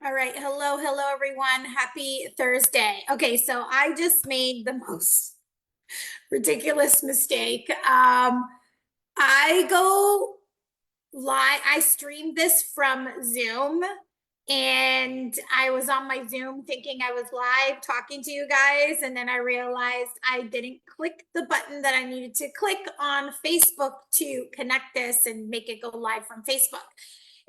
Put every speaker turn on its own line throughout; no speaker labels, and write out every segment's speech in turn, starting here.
All right. Hello, everyone. Happy Thursday. Okay, so I just made the most ridiculous mistake. I go live, I streamed this from Zoom, and I was on my Zoom thinking I was live talking to you guys, and then I realized I didn't click the button that I needed to click on Facebook to connect this and make it go live from Facebook.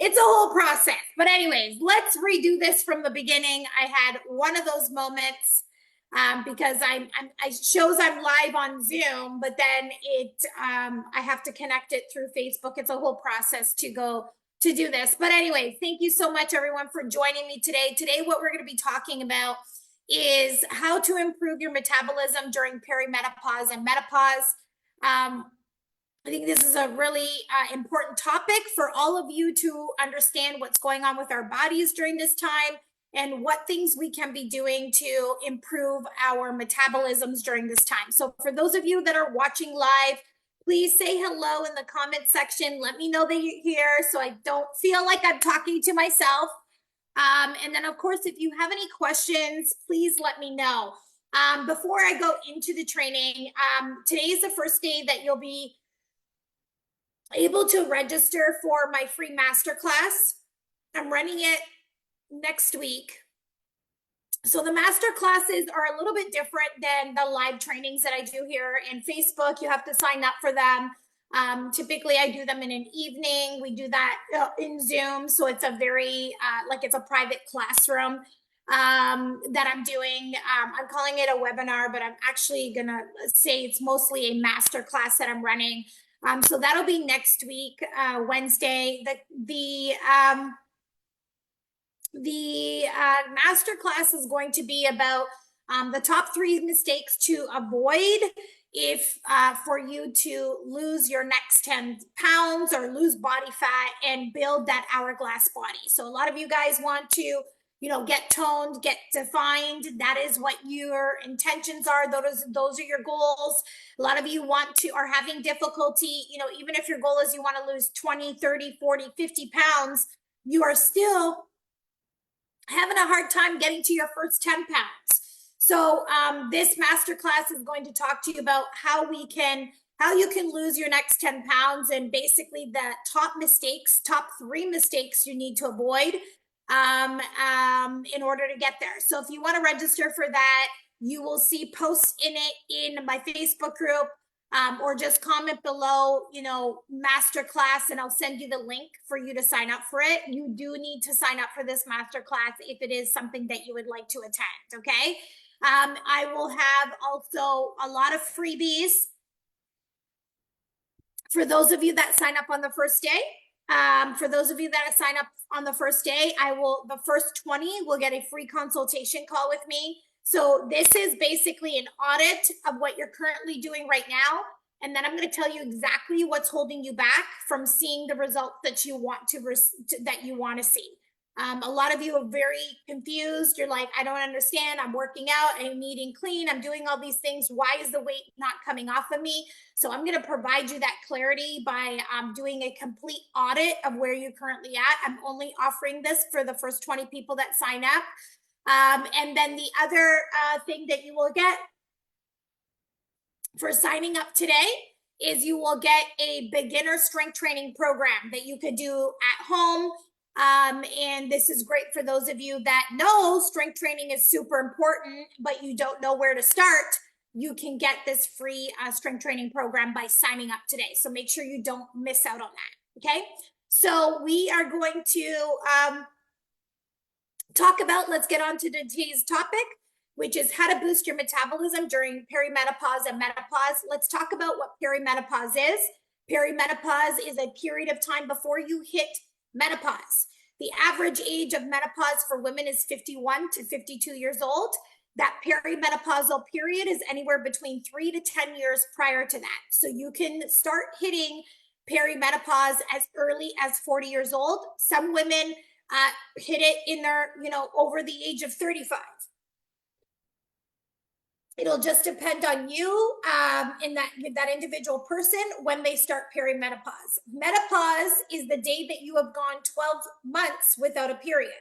It's a whole process. But anyways, let's redo this from the beginning. I had one of those moments because I shows I'm live on Zoom, but then I have to connect it through Facebook. It's a whole process to go to do this. But anyway, thank you so much, everyone, for joining me today. Today, what we're going to be talking about is how to improve your metabolism during perimenopause and menopause. I think this is a really important topic for all of you to understand what's going on with our bodies during this time and what things we can be doing to improve our metabolisms during this time. So for those of you that are watching live, please say hello in the comment section. Let me know that you're here so I don't feel like I'm talking to myself. And then, of course, if you have any questions, please let me know. Before I go into the training, today is the first day that you'll be able to register for my free masterclass. I'm running it next week. So the master classes are a little bit different than the live trainings that I do here in Facebook. You have to sign up for them. Typically I do them in an evening. We do that in Zoom. So it's a very, like it's a private classroom that I'm doing. I'm calling it a webinar, but I'm actually gonna say it's mostly a master class that I'm running. So that'll be next week, Wednesday. The master class is going to be about the top 3 mistakes to avoid if for you to lose your next 10 pounds or lose body fat and build that hourglass body. So a lot of you guys want to get toned, get defined. That is what your intentions are. Those are your goals. A lot of you are having difficulty, even if your goal is you want to lose 20, 30, 40, 50 pounds, you are still having a hard time getting to your first 10 pounds. So this masterclass is going to talk to you about how you can lose your next 10 pounds and basically the top 3 mistakes you need to avoid in order to get there. So if you want to register for that, you will see posts in my Facebook group, or just comment below, masterclass, and I'll send you the link for you to sign up for it. You do need to sign up for this masterclass if it is something that you would like to attend. Okay. I will have also a lot of freebies for those of you that sign up on the first day. For those of you that sign up on the first day, the first 20 will get a free consultation call with me. So this is basically an audit of what you're currently doing right now. And then I'm going to tell you exactly what's holding you back from seeing the results that you want to see. A lot of you are very confused. You're like, I don't understand. I'm working out. I'm eating clean. I'm doing all these things. Why is the weight not coming off of me? So I'm going to provide you that clarity by doing a complete audit of where you're currently at. I'm only offering this for the first 20 people that sign up. And then the other thing that you will get for signing up today is you will get a beginner strength training program that you could do at home. And this is great for those of you that know strength training is super important, but you don't know where to start. You can get this free strength training program by signing up today. So make sure you don't miss out on that. Okay. So we are going to let's get on to today's topic, which is how to boost your metabolism during perimenopause and menopause. Let's talk about what perimenopause is. Perimenopause is a period of time before you hit menopause. The average age of menopause for women is 51 to 52 years old. That perimenopausal period is anywhere between 3 to 10 years prior to that. So you can start hitting perimenopause as early as 40 years old. Some women hit it in their, over the age of 35. It'll just depend on you and that individual person when they start perimenopause. Menopause is the day that you have gone 12 months without a period.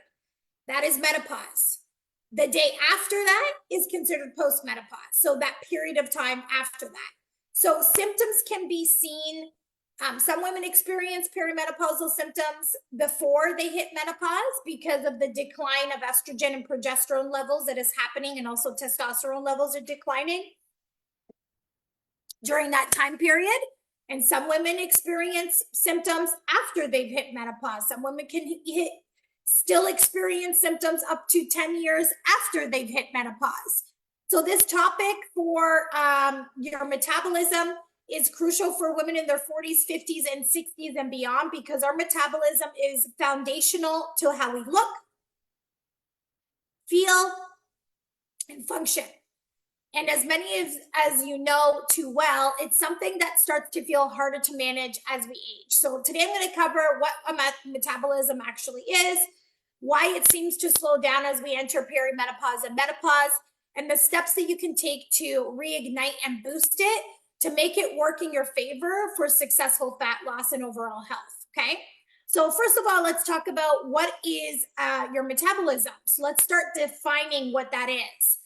That is menopause. The day after that is considered postmenopause. So that period of time after that. So symptoms can be seen. Some women experience perimenopausal symptoms before they hit menopause because of the decline of estrogen and progesterone levels that is happening, and also testosterone levels are declining during that time period. And some women experience symptoms after they've hit menopause. Some women can still experience symptoms up to 10 years after they've hit menopause. So this topic for your metabolism is crucial for women in their 40s, 50s, and 60s and beyond, because our metabolism is foundational to how we look, feel, and function. And as many as you know too well, it's something that starts to feel harder to manage as we age. So today I'm going to cover what a metabolism actually is, why it seems to slow down as we enter perimenopause and menopause, and the steps that you can take to reignite and boost it to make it work in your favor for successful fat loss and overall health. Okay. So first of all, let's talk about what is your metabolism. So let's start defining what that is.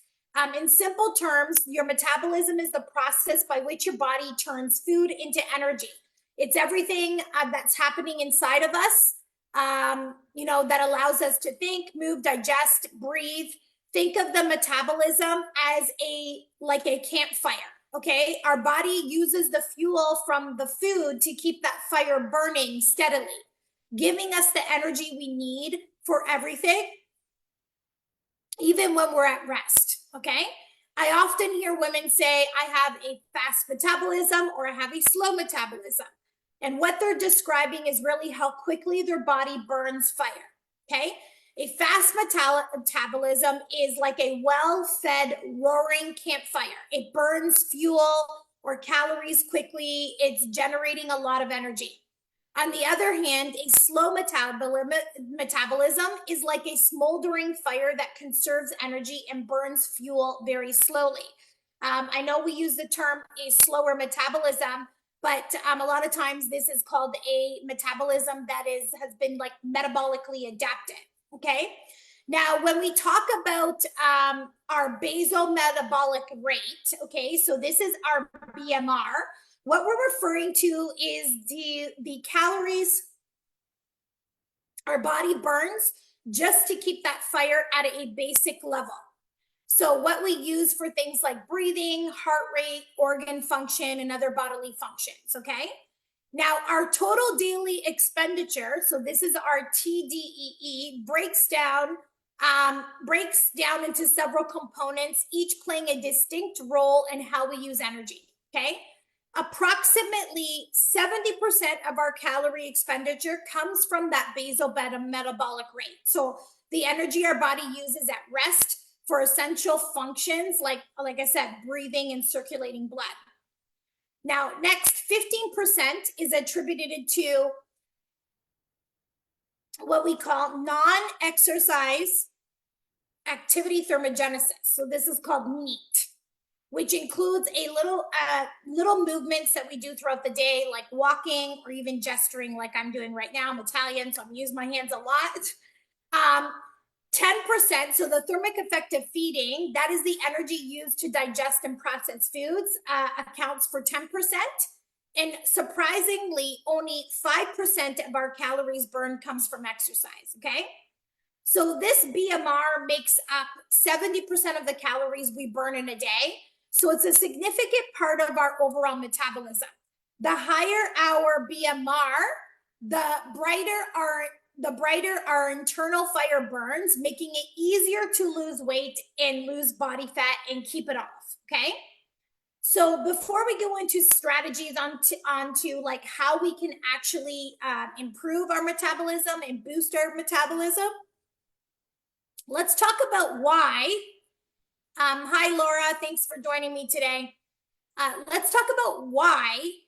In simple terms, your metabolism is the process by which your body turns food into energy. It's everything that's happening inside of us, that allows us to think, move, digest, breathe. Think of the metabolism as like a campfire. Okay, our body uses the fuel from the food to keep that fire burning steadily, giving us the energy we need for everything, even when we're at rest. Okay, I often hear women say, I have a fast metabolism or I have a slow metabolism. And what they're describing is really how quickly their body burns fire. Okay, a fast metabolism is like a well-fed, roaring campfire. It burns fuel or calories quickly. It's generating a lot of energy. On the other hand, a slow metabolism is like a smoldering fire that conserves energy and burns fuel very slowly. I know we use the term a slower metabolism, but a lot of times this is called a metabolism that has been like metabolically adapted. Okay. Now, when we talk about our basal metabolic rate, okay, so this is our BMR. What we're referring to is the calories our body burns just to keep that fire at a basic level. So what we use for things like breathing, heart rate, organ function, and other bodily functions, okay? Now, our total daily expenditure, so this is our TDEE, breaks down into several components, each playing a distinct role in how we use energy, okay? Approximately 70% of our calorie expenditure comes from that basal metabolic rate. So the energy our body uses at rest for essential functions, like I said, breathing and circulating blood. Now, next, 15% is attributed to what we call non-exercise activity thermogenesis. So this is called NEAT, which includes a little movements that we do throughout the day, like walking or even gesturing like I'm doing right now. I'm Italian, so I'm using my hands a lot. 10%, so the thermic effect of feeding, that is the energy used to digest and process foods, accounts for 10%. And surprisingly, only 5% of our calories burned comes from exercise, okay? So this BMR makes up 70% of the calories we burn in a day. So it's a significant part of our overall metabolism. The higher our BMR, the brighter our internal fire burns, making it easier to lose weight and lose body fat and keep it off, okay? So before we go into strategies onto like how we can actually improve our metabolism and boost our metabolism, let's talk about why. Hi, Laura. Thanks for joining me today. Let's talk about why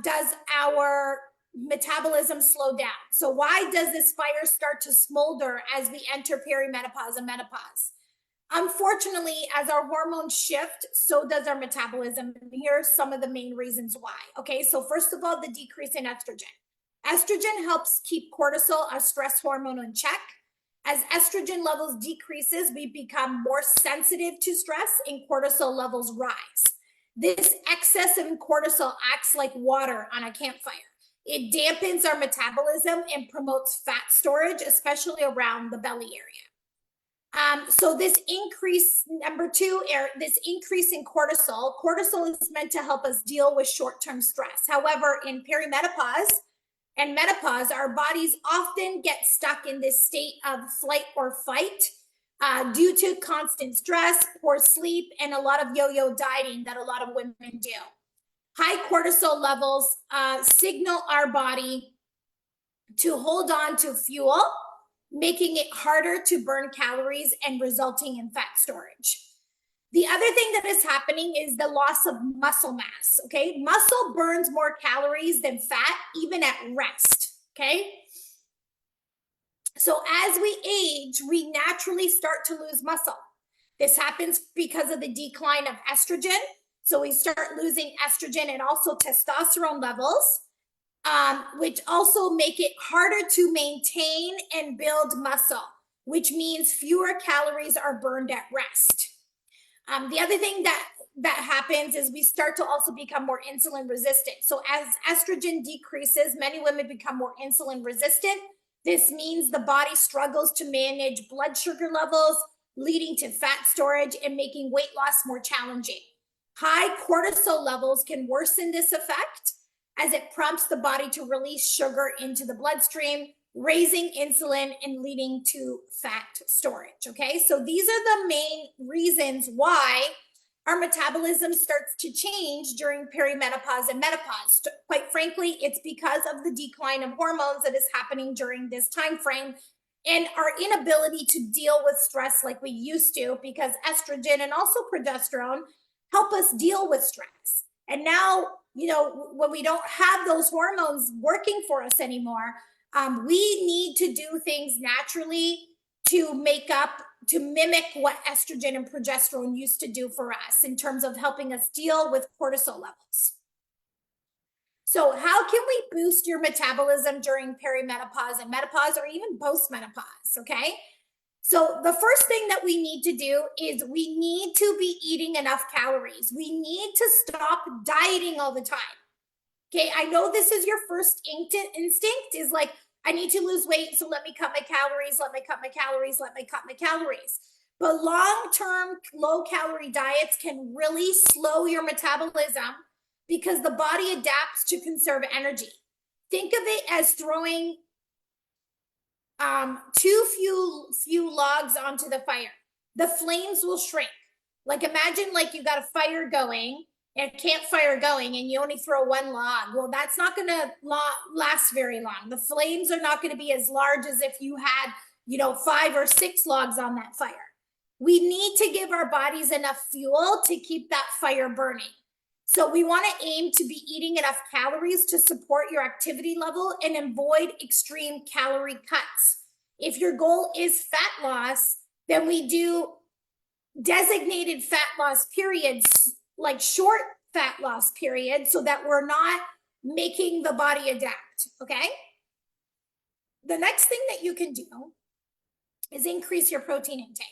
does our metabolism slow down. So why does this fire start to smolder as we enter perimenopause and menopause? Unfortunately, as our hormones shift, so does our metabolism. And here are some of the main reasons why. Okay, so first of all, the decrease in estrogen. Estrogen helps keep cortisol, our stress hormone, in check. As estrogen levels decreases, we become more sensitive to stress and cortisol levels rise. This excess of cortisol acts like water on a campfire. It dampens our metabolism and promotes fat storage, especially around the belly area. So this increase, number two, this increase in cortisol is meant to help us deal with short-term stress. However, in perimenopause and menopause, our bodies often get stuck in this state of flight or fight due to constant stress, poor sleep, and a lot of yo-yo dieting that a lot of women do. High cortisol levels signal our body to hold on to fuel, making it harder to burn calories and resulting in fat storage. The other thing that is happening is the loss of muscle mass, okay? Muscle burns more calories than fat, even at rest, okay? So as we age, we naturally start to lose muscle. This happens because of the decline of estrogen. So we start losing estrogen and also testosterone levels, which also make it harder to maintain and build muscle, which means fewer calories are burned at rest. The other thing that happens is we start to also become more insulin resistant. So as estrogen decreases, many women become more insulin resistant. This means the body struggles to manage blood sugar levels, leading to fat storage and making weight loss more challenging. High cortisol levels can worsen this effect as it prompts the body to release sugar into the bloodstream, raising insulin and leading to fat storage, okay? So these are the main reasons why our metabolism starts to change during perimenopause and menopause. Quite frankly, it's because of the decline of hormones that is happening during this time frame and our inability to deal with stress like we used to, because estrogen and also progesterone help us deal with stress. And now, you know, when we don't have those hormones working for us anymore, we need to do things naturally to mimic what estrogen and progesterone used to do for us in terms of helping us deal with cortisol levels. So how can we boost your metabolism during perimenopause and menopause, or even post-menopause, okay? So the first thing that we need to do is we need to be eating enough calories. We need to stop dieting all the time. Okay, I know this is your first instinct is like, I need to lose weight, so let me cut my calories, let me cut my calories, let me cut my calories. But long-term low-calorie diets can really slow your metabolism because the body adapts to conserve energy. Think of it as throwing too few logs onto the fire. The flames will shrink. Like imagine like you got a fire going, a campfire going, and you only throw one log. Well, that's not going to last very long. The flames are not going to be as large as if you had, 5 or 6 logs on that fire. We need to give our bodies enough fuel to keep that fire burning. So we want to aim to be eating enough calories to support your activity level and avoid extreme calorie cuts. If your goal is fat loss, then we do designated fat loss periods, like short fat loss periods, so that we're not making the body adapt, okay? The next thing that you can do is increase your protein intake.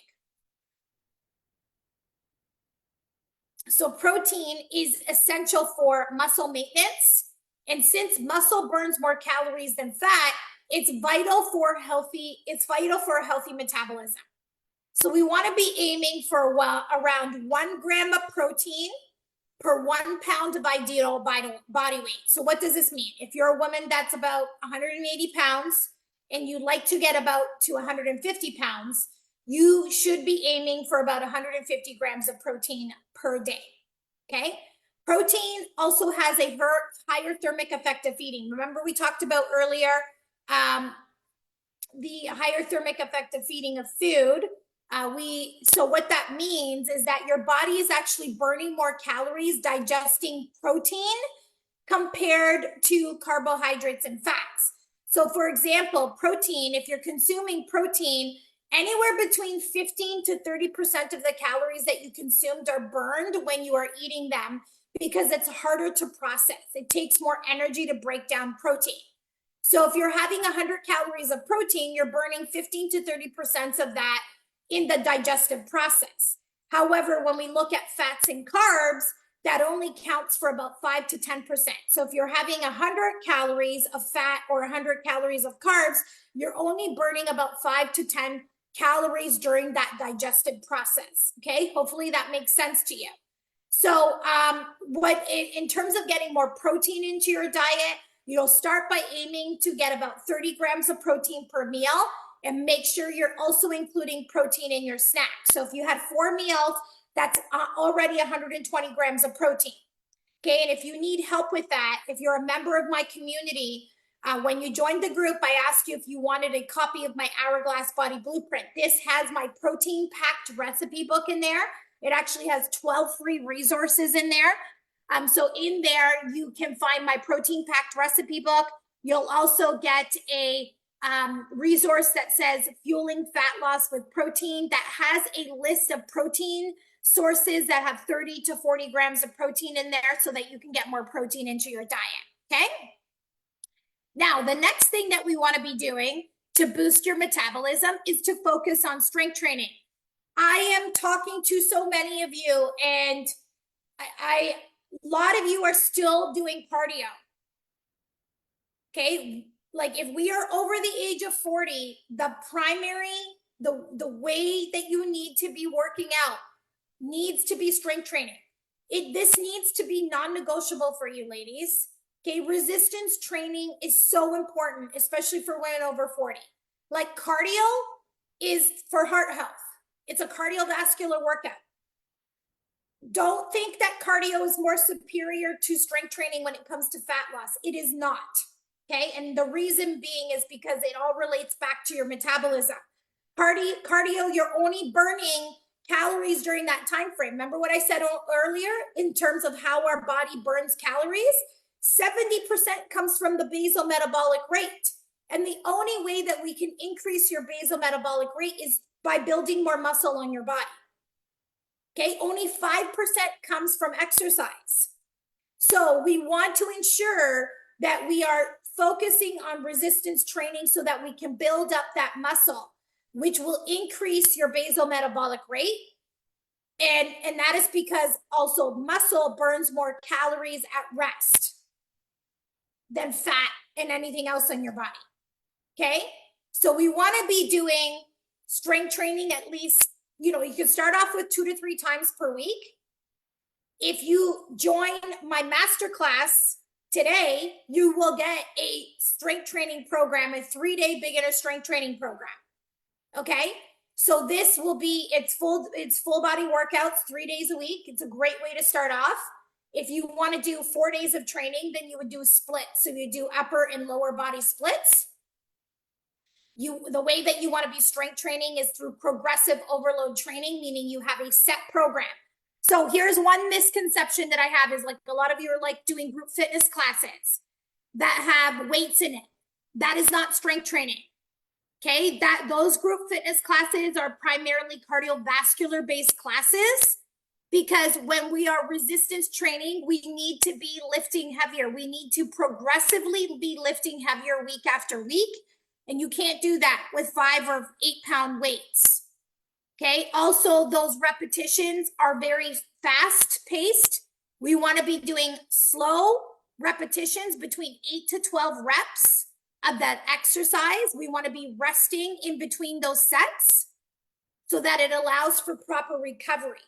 So protein is essential for muscle maintenance. And since muscle burns more calories than fat, it's vital for a healthy metabolism. So we want to be aiming for around 1 gram of protein per 1 pound of ideal body weight. So what does this mean? If you're a woman that's about 180 pounds and you'd like to get about to 150 pounds, you should be aiming for about 150 grams of protein per day, okay? Protein also has a higher thermic effect of feeding. Remember we talked about earlier the higher thermic effect of feeding of food. So what that means is that your body is actually burning more calories digesting protein compared to carbohydrates and fats. So for example, protein, if you're consuming protein, anywhere between 15 to 30% of the calories that you consumed are burned when you are eating them because it's harder to process. It takes more energy to break down protein. So if you're having 100 calories of protein, you're burning 15 to 30% of that in the digestive process. However, when we look at fats and carbs, that only counts for about 5 to 10%. So if you're having 100 calories of fat or 100 calories of carbs, you're only burning about 5 to 10 calories during that digestive process. Okay, hopefully that makes sense to you. So what in terms of getting more protein into your diet, you'll start by aiming to get about 30 grams of protein per meal, and make sure you're also including protein in your snack. So if you had 4 meals, that's already 120 grams of protein. Okay, and if you need help with that, if you're a member of my community, when you joined the group, I asked you if you wanted a copy of my Hourglass Body Blueprint. This has my protein packed recipe book in there. It actually has 12 free resources in there. So in there, you can find my protein packed recipe book. You'll also get a resource that says fueling fat loss with protein, that has a list of protein sources that have 30 to 40 grams of protein in there, so that you can get more protein into your diet. Okay. Now, the next thing that we want to be doing to boost your metabolism is to focus on strength training. I am talking to so many of you, and a lot of you are still doing cardio. Okay, like if we are over the age of 40, the way that you need to be working out needs to be strength training. This needs to be non-negotiable for you, ladies. Okay, resistance training is so important, especially for women over 40. Like cardio is for heart health. It's a cardiovascular workout. Don't think that cardio is more superior to strength training when it comes to fat loss. It is not. Okay, and the reason being is because it all relates back to your metabolism. Cardio, you're only burning calories during that time frame. Remember what I said earlier in terms of how our body burns calories? 70% comes from the basal metabolic rate. And the only way that we can increase your basal metabolic rate is by building more muscle on your body. Okay, only 5% comes from exercise. So we want to ensure that we are focusing on resistance training so that we can build up that muscle, which will increase your basal metabolic rate. And that is because also muscle burns more calories at rest than fat and anything else in your body. Okay, so we want to be doing strength training at least, you can start off with 2 to 3 times per week. If you join my masterclass today, you will get a strength training program, a 3-day beginner strength training program. Okay, so this will be it's full body workouts 3 days a week. It's a great way to start off. If you want to do 4 days of training, then you would do splits. So you do upper and lower body splits. The way that you want to be strength training is through progressive overload training, meaning you have a set program. So here's one misconception that I have is like a lot of you are like doing group fitness classes that have weights in it. That is not strength training. Okay, those group fitness classes are primarily cardiovascular based classes, because when we are resistance training, we need to be lifting heavier. We need to progressively be lifting heavier week after week. And you can't do that with 5 or 8 pound weights. Okay, also those repetitions are very fast paced. We want to be doing slow repetitions between 8 to 12 reps of that exercise. We want to be resting in between those sets so that it allows for proper recovery.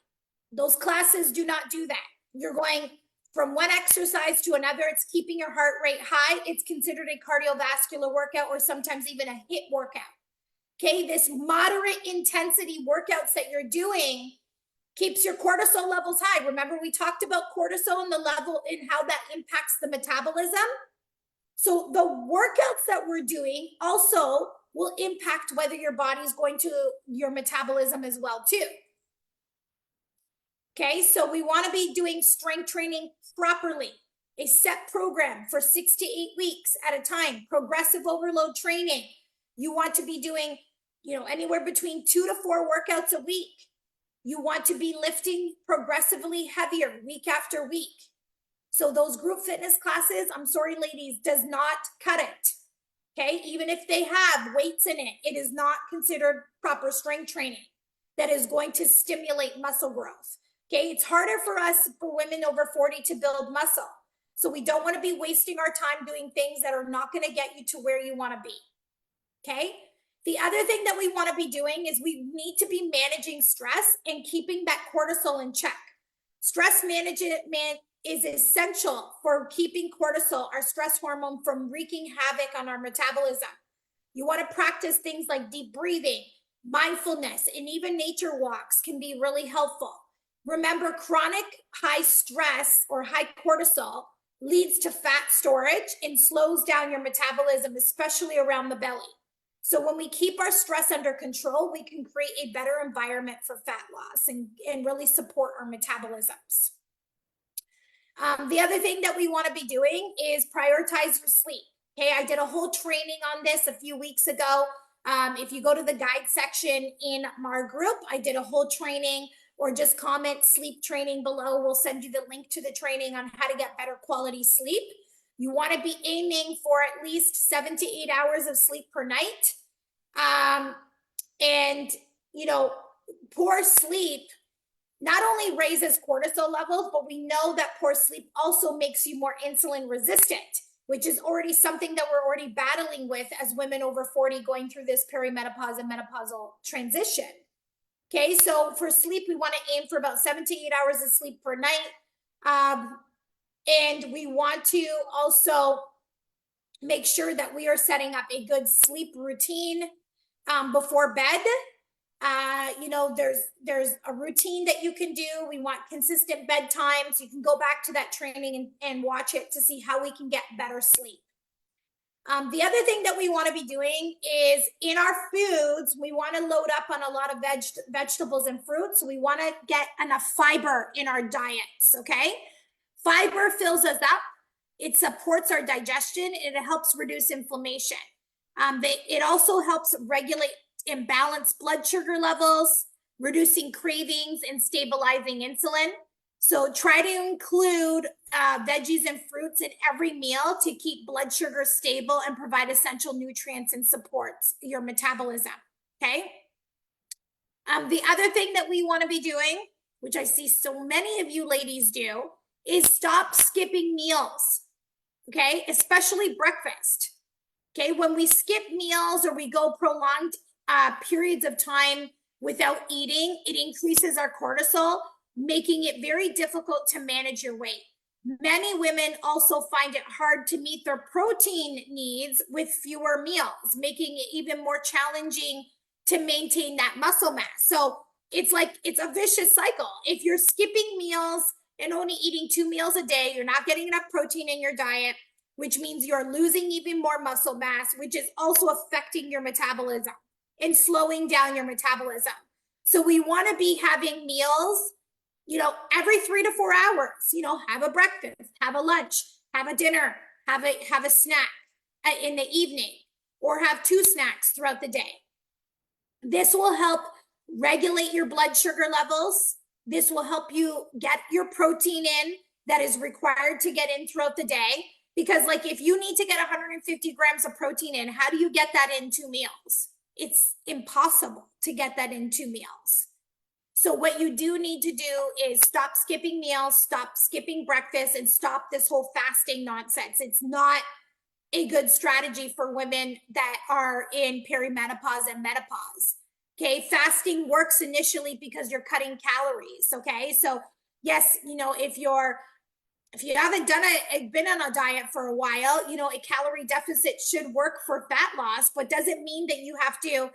Those classes do not do that. You're going from one exercise to another. It's keeping your heart rate high. It's considered a cardiovascular workout, or sometimes even a HIIT workout. Okay, this moderate intensity workouts that you're doing keeps your cortisol levels high. Remember, we talked about cortisol and the level and how that impacts the metabolism. So the workouts that we're doing also will impact whether your body is going to your metabolism as well too. Okay, so we want to be doing strength training properly, a set program for 6 to 8 weeks at a time, progressive overload training. You want to be doing, anywhere between 2 to 4 workouts a week. You want to be lifting progressively heavier week after week. So those group fitness classes, I'm sorry, ladies, does not cut it. Okay, even if they have weights in it, it is not considered proper strength training that is going to stimulate muscle growth. Okay, it's harder for us, for women over 40, to build muscle. So we don't want to be wasting our time doing things that are not going to get you to where you want to be. Okay, the other thing that we want to be doing is we need to be managing stress and keeping that cortisol in check. Stress management is essential for keeping cortisol, our stress hormone, from wreaking havoc on our metabolism. You want to practice things like deep breathing, mindfulness, and even nature walks can be really helpful. Remember, chronic high stress or high cortisol leads to fat storage and slows down your metabolism, especially around the belly. So when we keep our stress under control, we can create a better environment for fat loss and really support our metabolisms. The other thing that we want to be doing is prioritize your sleep. Okay, I did a whole training on this a few weeks ago. If you go to the guide section in our group, I did a whole training, or just comment sleep training below. We'll send you the link to the training on how to get better quality sleep. You want to be aiming for at least 7 to 8 hours of sleep per night. And, you know, poor sleep not only raises cortisol levels, but we know that poor sleep also makes you more insulin resistant, which is already something that we're already battling with as women over 40 going through this perimenopause and menopausal transition. Okay, so for sleep, we want to aim for about 7 to 8 hours of sleep per night. And we want to also make sure that we are setting up a good sleep routine before bed. You know, there's a routine that you can do. We want consistent bedtimes. You can go back to that training and watch it to see how we can get better sleep. The other thing that we want to be doing is in our foods, we want to load up on a lot of vegetables and fruits. So we want to get enough fiber in our diets, okay? Fiber fills us up. It supports our digestion and it helps reduce inflammation. It also helps regulate imbalanced blood sugar levels, reducing cravings and stabilizing insulin. So try to include veggies and fruits in every meal to keep blood sugar stable and provide essential nutrients and supports your metabolism, okay? The other thing that we want to be doing, which I see so many of you ladies do, is stop skipping meals, okay? Especially breakfast, okay? When we skip meals or we go prolonged periods of time without eating, it increases our cortisol, making it very difficult to manage your weight. Many women also find it hard to meet their protein needs with fewer meals, making it even more challenging to maintain that muscle mass. So it's like, it's a vicious cycle. If you're skipping meals and only eating 2 meals a day, you're not getting enough protein in your diet, which means you're losing even more muscle mass, which is also affecting your metabolism and slowing down your metabolism. So we want to be having meals, you know, every 3 to 4 hours. You know, have a breakfast, have a lunch, have a dinner, have a snack in the evening, or have 2 snacks throughout the day. This will help regulate your blood sugar levels. This will help you get your protein in that is required to get in throughout the day. Because like if you need to get 150 grams of protein in, how do you get that in 2 meals? It's impossible to get that in 2 meals. So what you do need to do is stop skipping meals, stop skipping breakfast, and stop this whole fasting nonsense. It's not a good strategy for women that are in perimenopause and menopause. Okay, fasting works initially because you're cutting calories. Okay, so yes, you know, if you haven't been on a diet for a while, you know, a calorie deficit should work for fat loss, but doesn't mean that you have to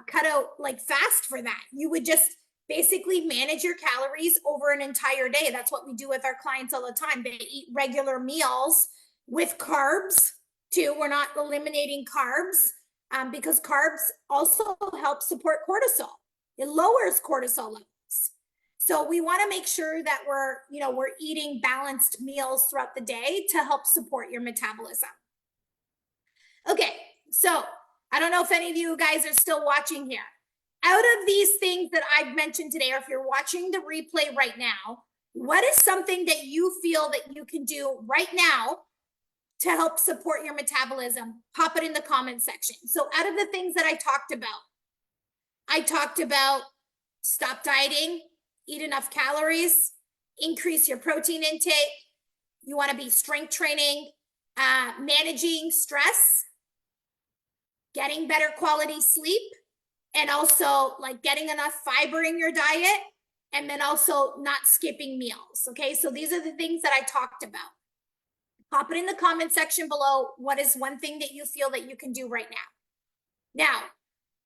cut out like fast for that. You would just basically manage your calories over an entire day. That's what we do with our clients all the time. They eat regular meals with carbs too. We're not eliminating carbs because carbs also help support cortisol. It lowers cortisol levels. So we want to make sure that we're eating balanced meals throughout the day to help support your metabolism. Okay, so I don't know if any of you guys are still watching here. Out of these things that I've mentioned today, or if you're watching the replay right now, what is something that you feel that you can do right now to help support your metabolism? Pop it in the comment section. So out of the things that I talked about stop dieting, eat enough calories, increase your protein intake. You want to be strength training, managing stress, getting better quality sleep, and also like getting enough fiber in your diet, and then also not skipping meals. Okay, so these are the things that I talked about. Pop it in the comment section below. What is one thing that you feel that you can do right now?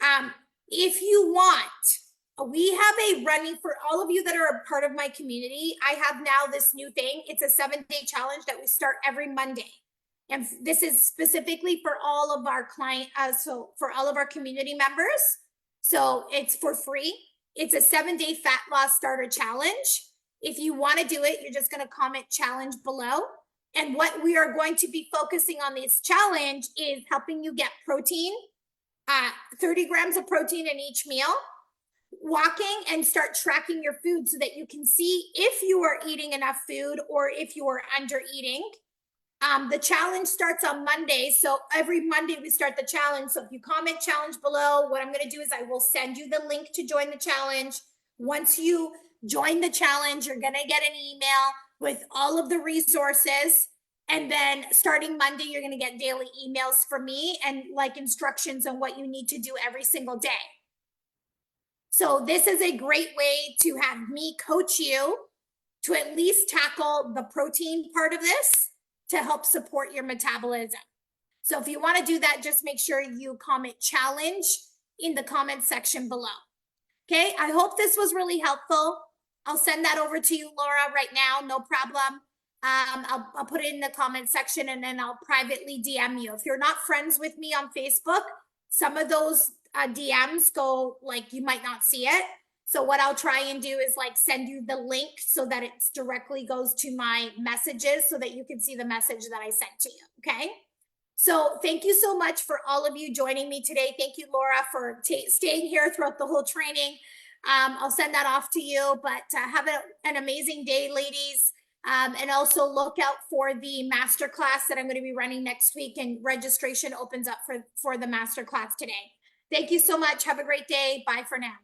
Now, if you want, we have a running for all of you that are a part of my community. I have now this new thing. It's a 7-day challenge that we start every Monday. And this is specifically for all of our so for all of our community members. So it's for free. It's a 7-day fat loss starter challenge. If you want to do it, you're just going to comment challenge below. And what we are going to be focusing on this challenge is helping you get protein, 30 grams of protein in each meal, walking, and start tracking your food so that you can see if you are eating enough food or if you are under eating. The challenge starts on Monday. So every Monday we start the challenge. So if you comment challenge below, what I'm going to do is I will send you the link to join the challenge. Once you join the challenge, you're going to get an email with all of the resources. And then starting Monday, you're going to get daily emails from me and like instructions on what you need to do every single day. So this is a great way to have me coach you to at least tackle the protein part of this to help support your metabolism. So if you want to do that, just make sure you comment challenge in the comment section below. Okay, I hope this was really helpful. I'll send that over to you, Laura, right now, no problem. I'll put it in the comment section and then I'll privately DM you. If you're not friends with me on Facebook, some of those DMs go like you might not see it. So what I'll try and do is like send you the link so that it directly goes to my messages so that you can see the message that I sent to you. Okay. So thank you so much for all of you joining me today. Thank you, Laura, for staying here throughout the whole training. I'll send that off to you, but have an amazing day, ladies. And also look out for the masterclass that I'm going to be running next week, and registration opens up for the masterclass today. Thank you so much. Have a great day. Bye for now.